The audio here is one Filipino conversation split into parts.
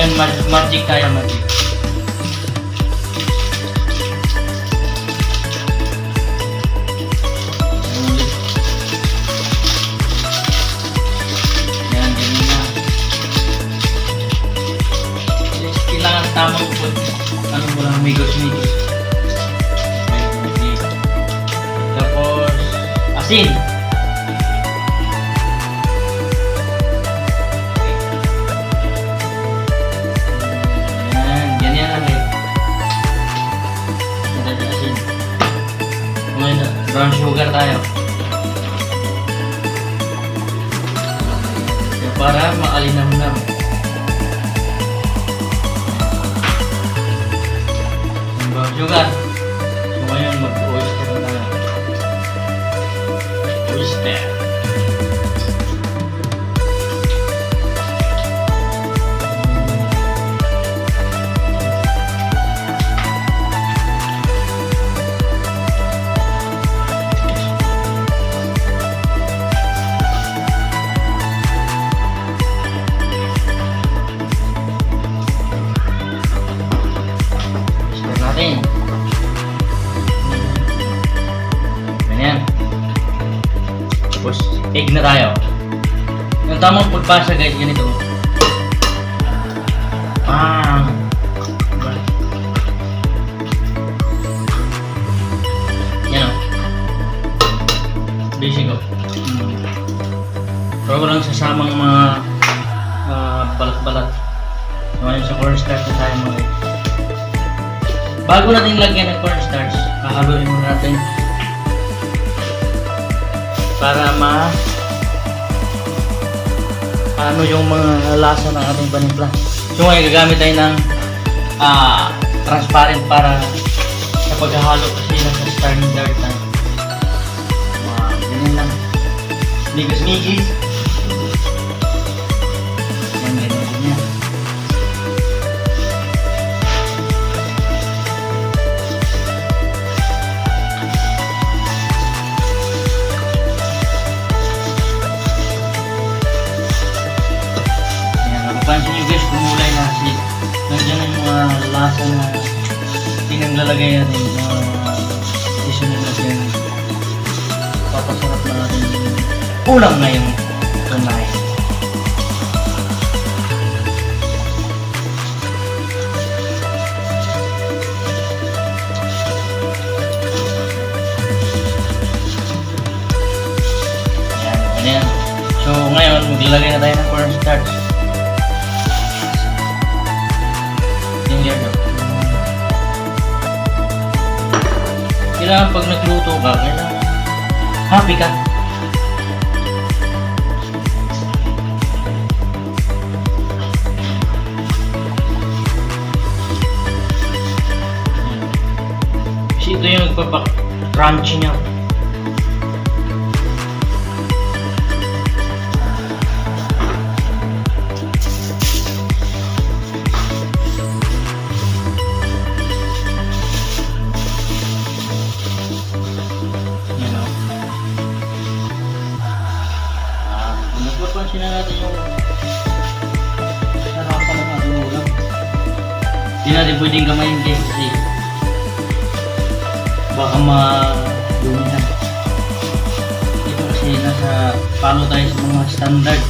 Ngayon, magic tayo, magic. Yan, ganyan na. Kailangan tamang food. Ano mo lang, migos-migos. Tapos, asin. Ganyan lang eh. Asin. Ngayon, brown sugar tayo. Para maalinam-nam. Brown sugar. So ngayon, mag-oyster na tayo. Oyster. Natin. Ganyan. Tapos, egg na tayo. Yung tamang pagpasa guys, ganito. Yan o. Basic o. Pero ko lang sasamang mga balat-balat. Ngayon sa cornstarch na tayo mga guys. Bago natin lagyan ng cornstarch, hahaluin muna natin para ano yung mga lasa ng ating panimpla. So ngayon gagamit tayo ng transparent para sa paghahalo kasi nasa standard tayo. Ganyan lang. Migos-migis. Ganyan. Pansin nyo guys, kumulay na kasi nandiyan na yung mga lasa na pinaglalagay natin seasoning natin. Papasarap na natin ulam na yung tunay. Yan. So ngayon, maglalagay na tayo ng cornstarch. Kailangan pag nagluto ka, kailangan happy ka. Kasi ito yung nagpapaka-crunchy niya. Pansin na natin yung sarapan ng ating ulam. Hindi natin pwedeng gamayin kasi baka madumihan. Ito kasi nasa follow tayo sa mga standard.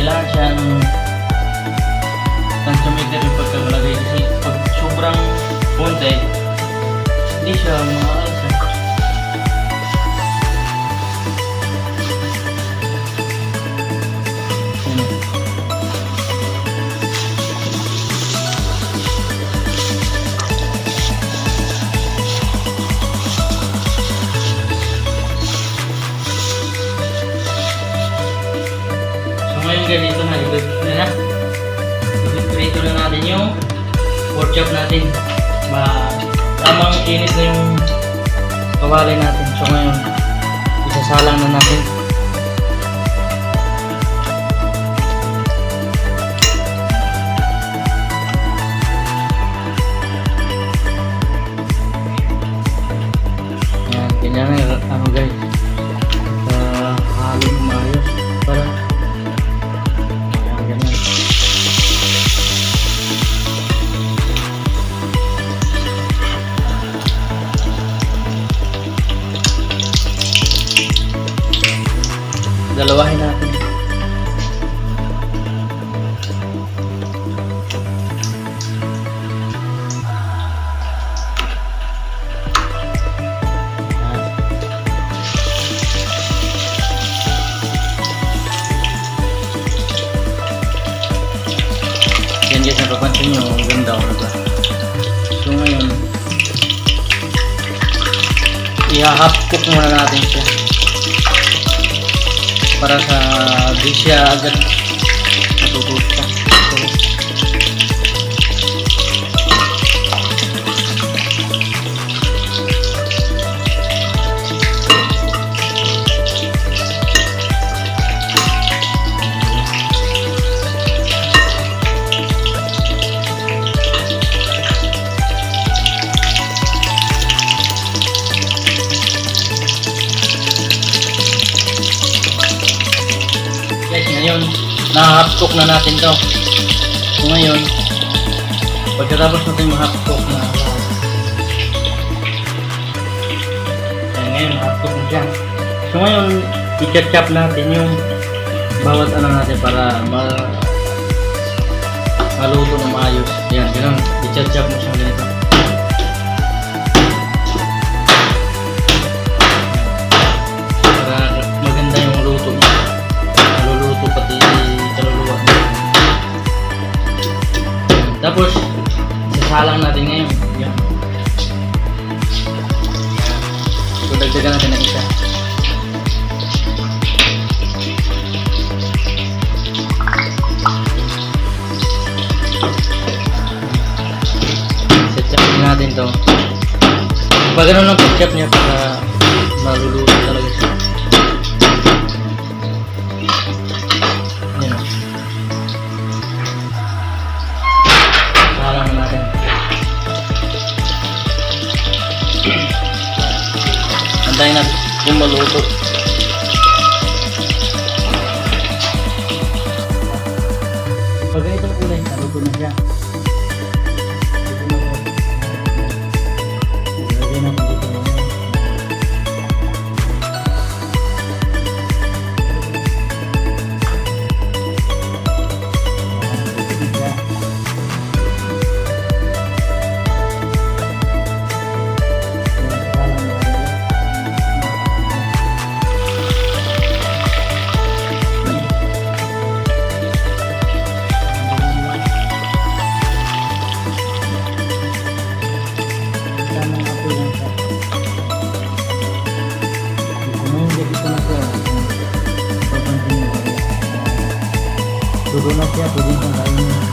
Kailangan siya ng tansometer yung pagkakalagay kasi pag sobrang punte hindi siya makaalsa. Ngayon ganito na, i-prito na natin yung pork chop natin. Tamang init na yung kawali natin. So ngayon, isasalang na natin. Ganyan na ano guys. Halo ng maayos. Para ayan, ganyan. Dalawahin natin. Yan guys, napapansin nyo, ang ganda ko diba? So ngayon, i-half cook muna natin siya para sa di siya agad matutusta. So, guys, ngayon na-half cook na natin to. So ngayon, pagkatapos natin ma-half cook na ngayon half cook na siya. So ngayon, i-chop natin yung bawat ano natin para maluto na maayos. Yan, ganun. I-chop mo siyang ganito. Para maganda yung luto niya. Maluluto pati kaluluwa niya. Tapos, sasalang natin ngayon. Yan. So, dagdagan natin ng isa. Set-chop natin to. Pag ganun lang set-chop niya para maluluto talaga siya. Yan o. Salang na natin. Antayin natin yung maluto. Pag ganitong kulay, naluto na siya. Lagyan natin dito na. Sudo na siya, pwede siyang kainin.